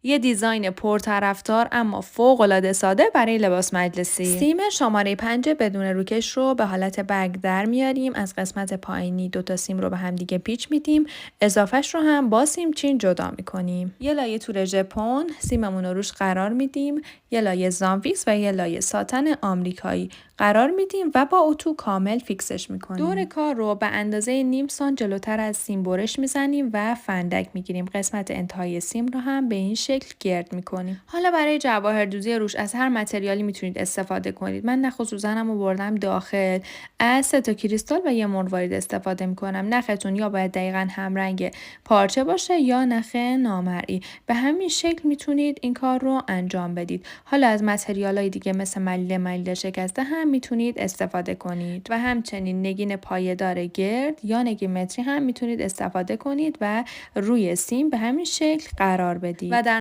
یه دیزاین پرطرفدار اما فوق‌العاده ساده برای لباس مجلسی. سیم شماره 5 بدون روکش رو به حالت برگ در میاریم. از قسمت پایینی 2 تا سیم رو به هم دیگه پیچ میدیم. اضافهش رو هم با سیم چین جدا میکنیم. یه لایه تور ژاپن سیممون رو روش قرار میدیم. یه لایه زامویکس و یه لایه ساتن آمریکایی قرار میدیم و با اتو کامل فیکسش میکنیم. دور کار رو به اندازه نیم سانت جلوتر از سیم برش میزنیم و فندک میگیریم. قسمت انتهای سیم رو هم به این شکل گرد میکنیم. حالا برای جواهردوزی روش از هر متریالی میتونید استفاده کنید. من نخ و سوزنمو بردم داخل، از 3 تا کریستال و یه مروارید استفاده میکنم. نختون یا باید دقیقاً همرنگ پارچه باشه یا نخ نامرئی. به همین شکل میتونید این کار رو انجام بدید. حالا از متریالای دیگه مثل ملیل شکسته هم میتونید استفاده کنید و همچنین نگین پایه‌دار گرد یا نگین متری هم میتونید استفاده کنید و روی سیم به همین شکل قرار بدید. و در